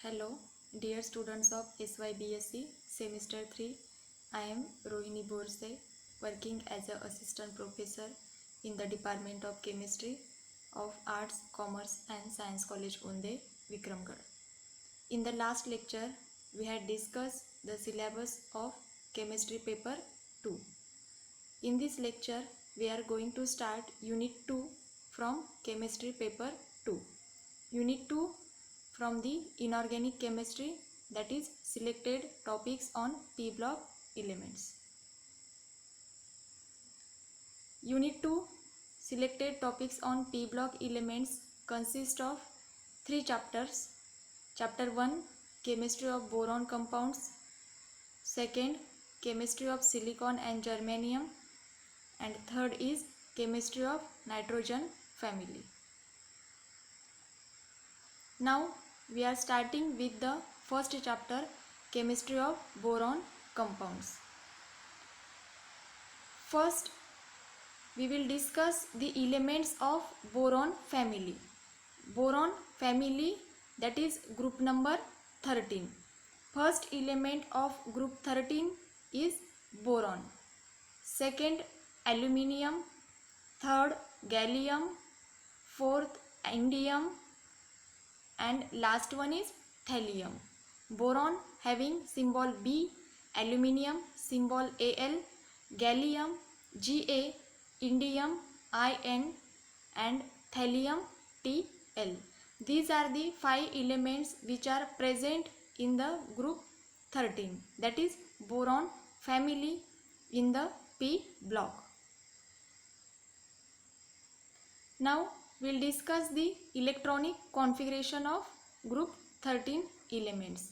Hello, dear students of SYBSc Semester 3. I am Rohini Borse, working as an assistant professor in the Department of Chemistry of Arts, Commerce and Science College Onde, Vikramgarh. In the last lecture, we had discussed the syllabus of Chemistry Paper 2. In this lecture, we are going to start Unit 2 from Chemistry Paper 2. Unit 2 from the Inorganic Chemistry, that is selected topics on P block elements. Unit 2 selected topics on P block elements consist of 3 chapters. Chapter 1 Chemistry of boron compounds, second Chemistry of silicon and germanium, and third is Chemistry of nitrogen family. Now we are starting with the first chapter, Chemistry of boron compounds. First, we will discuss the elements of boron family. Boron family, that is group number 13. First element of group 13 is boron. Second, aluminium. Third, gallium. Fourth, indium. And last one is thallium. Boron having symbol B, aluminium symbol Al, gallium Ga, indium In, and thallium Tl. These are the 5 elements which are present in the group 13, that is boron family in the P block. Now we will discuss the electronic configuration of group 13 elements.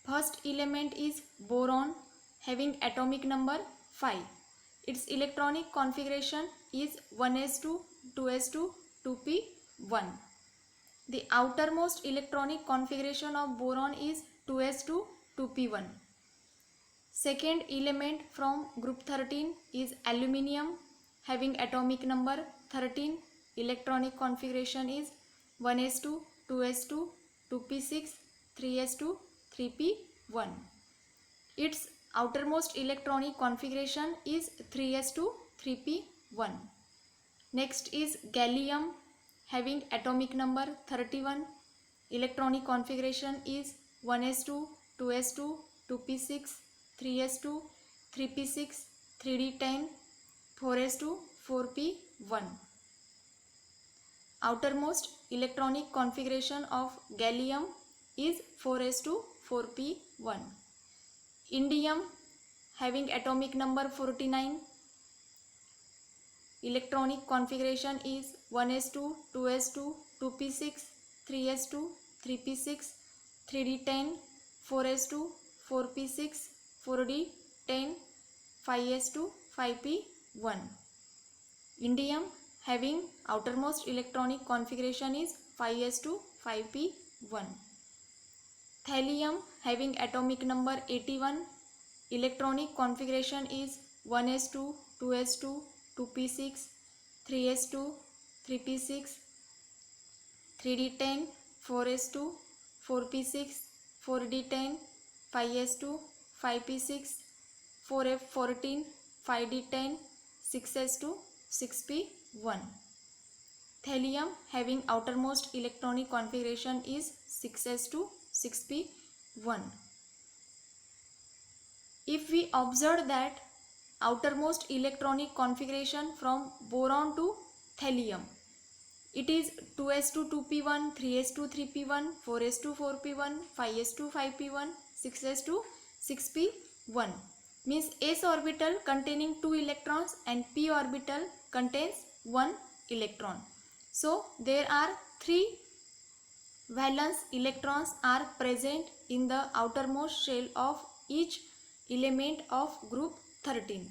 First element is boron having atomic number 5. Its electronic configuration is 1s2, 2s2, 2p1. The outermost electronic configuration of boron is 2s2, 2p1. Second element from group 13 is aluminium having atomic number 13. Electronic configuration is 1s2, 2s2, 2p6, 3s2, 3p1. Its outermost electronic configuration is 3s2, 3p1. Next is gallium having atomic number 31. Electronic configuration is 1s2, 2s2, 2p6, 3s2, 3p6, 3d10, 4s2, 4p1. Outermost electronic configuration of gallium is 4s2, 4p1. Indium having atomic number 49. Electronic configuration is 1s2, 2s2, 2p6, 3s2, 3p6, 3d10, 4s2, 4p6, 4d10, 5s2, 5p1. Indium having outermost electronic configuration is 5s2, 5p1. Thallium having atomic number 81. Electronic configuration is 1s2, 2s2, 2p6, 3s2, 3p6, 3d10, 4s2, 4p6, 4d10, 5s2, 5p6, 4f14, 5d10, 6s2, 6p1. Thallium having outermost electronic configuration is 6s2, 6p1. If we observe that outermost electronic configuration from boron to thallium, it is 2s2, 2p1, 3s2, 3p1, 4s2, 4p1, 5s2, 5p1, 6s2, 6p1. Means s orbital containing 2 electrons and p orbital contains 1 electron. So there are 3 valence electrons are present in the outermost shell of each element of group 13.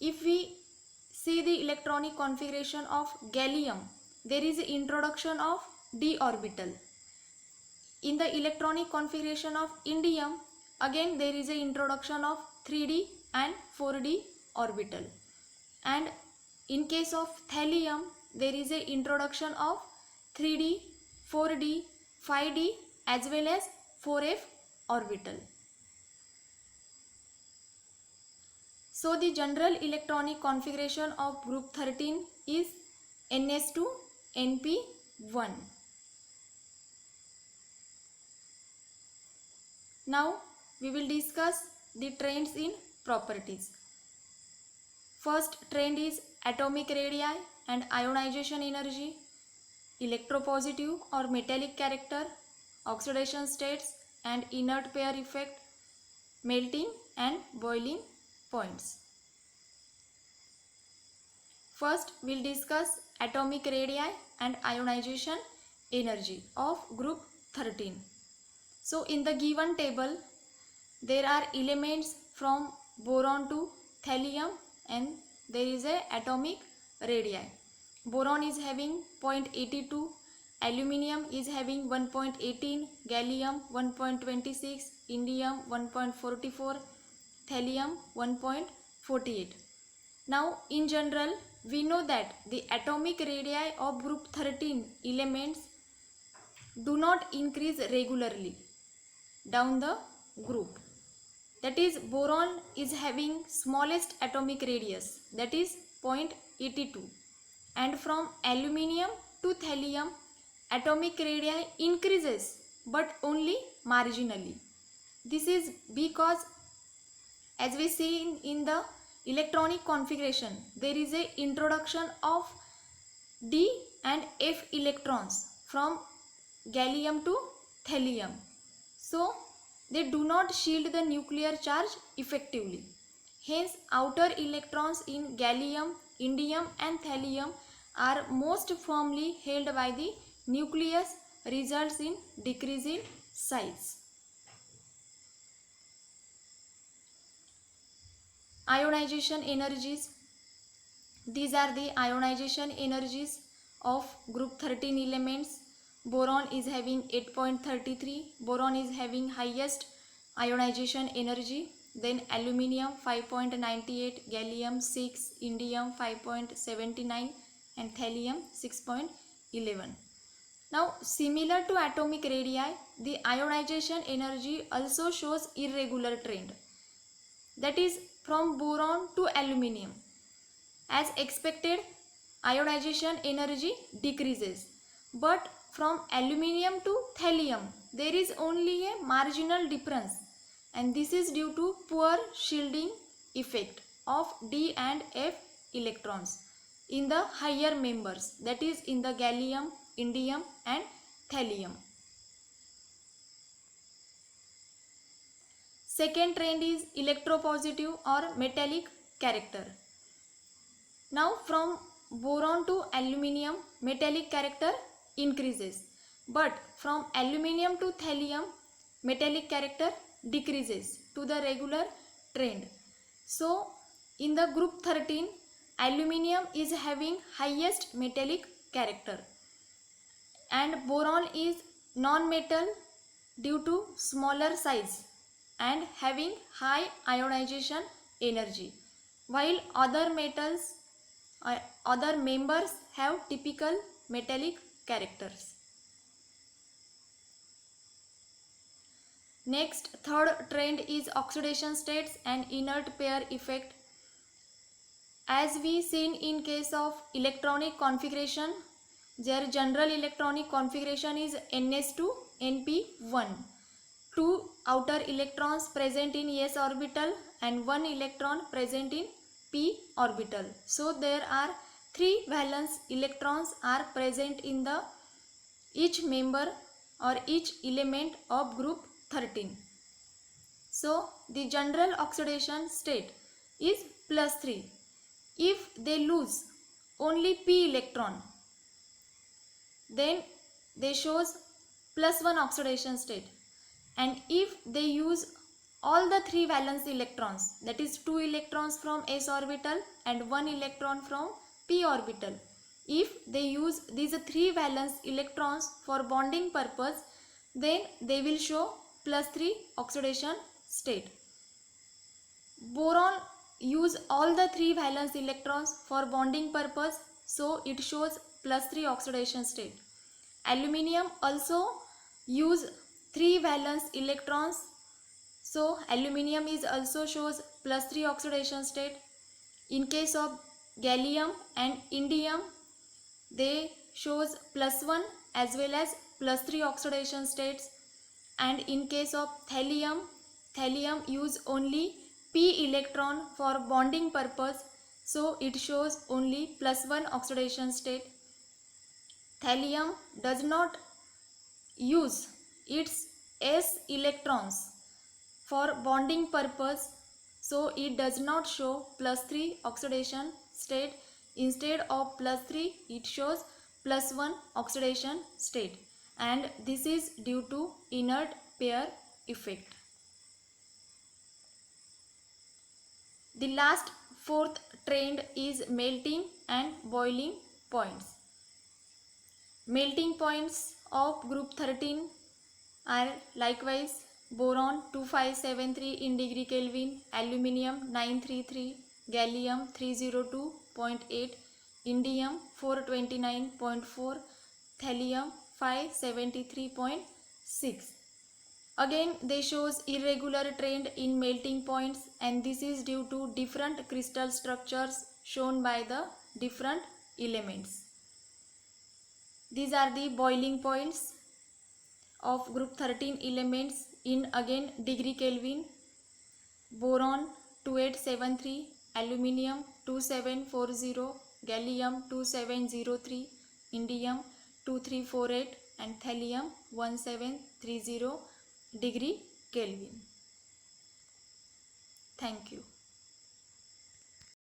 If we see the electronic configuration of gallium, there is introduction of d orbital. In the electronic configuration of indium, again there is a introduction of 3d and 4d orbital. And in case of thallium, there is a introduction of 3d, 4d, 5d as well as 4f orbital. So the general electronic configuration of group 13 is ns2 np1. Now we will discuss the trends in properties. First trend is atomic radii and ionization energy, electropositive or metallic character, oxidation states and inert pair effect, melting and boiling points. First we will discuss atomic radii and ionization energy of group 13. So in the given table there are elements from boron to thallium and there is a atomic radii. Boron is having 0.82, aluminium is having 1.18, gallium 1.26, indium 1.44, thallium 1.48. Now in general we know that the atomic radii of group 13 elements do not increase regularly down the group. That is, boron is having smallest atomic radius, that is 0.82, and from aluminium to thallium atomic radii increases but only marginally. This is because as we see in the electronic configuration there is a introduction of d and f electrons from gallium to thallium. So they do not shield the nuclear charge effectively. Hence, outer electrons in gallium, indium and thallium are most firmly held by the nucleus, results in decrease in size. Ionization energies. These are the ionization energies of group 13 elements. Boron is having 8.33. Boron is having highest ionization energy. Then aluminium 5.98, gallium 6, indium 5.79 and thallium 6.11. Now similar to atomic radii, the ionization energy also shows irregular trend. That is from boron to aluminium. As expected, ionization energy decreases, but from aluminium to thallium there is only a marginal difference, and this is due to poor shielding effect of d and f electrons in the higher members, that is in the gallium, indium and thallium. Second trend is electropositive or metallic character. Now from boron to aluminium metallic character increases, but from aluminium to thallium metallic character decreases to the regular trend. So in the group 13 aluminium is having highest metallic character and boron is non-metal due to smaller size and having high ionization energy, while other metals other members have typical metallic characters. Next, third trend is oxidation states and inert pair effect. As we seen in case of electronic configuration, their general electronic configuration is ns2 np1. Two outer electrons present in s orbital and one electron present in p orbital. So there are 3 valence electrons are present in the each member or each element of group 13. So the general oxidation state is +3. If they lose only p electron, then they shows +1 oxidation state, and if they use all the 3 valence electrons, that is 2 electrons from s orbital and 1 electron from p orbital, if they use these 3 valence electrons for bonding purpose, then they will show +3 oxidation state. Boron use all the 3 valence electrons for bonding purpose, so it shows +3 oxidation state. Aluminium also use 3 valence electrons. So aluminium is also shows +3 oxidation state. In case of gallium and indium, they shows +1 as well as +3 oxidation states. And in case of thallium use only p electron for bonding purpose, so it shows only +1 oxidation state. Thallium does not use its s electrons for bonding purpose, so it does not show +3 oxidation state. Instead of +3, it shows +1 oxidation state, and this is due to inert pair effect. The last fourth trend is melting and boiling points. Melting points of group 13 are likewise boron 2573 in degree Kelvin, aluminium 933, gallium 302.8, indium 429.4, thallium 573.6. Again, they shows irregular trend in melting points, and this is due to different crystal structures shown by the different elements. These are the boiling points of group 13 elements in again degree Kelvin. Boron 2873, aluminium 2740, gallium 2703, indium 2348 and thallium 1730 degree Kelvin. Thank you.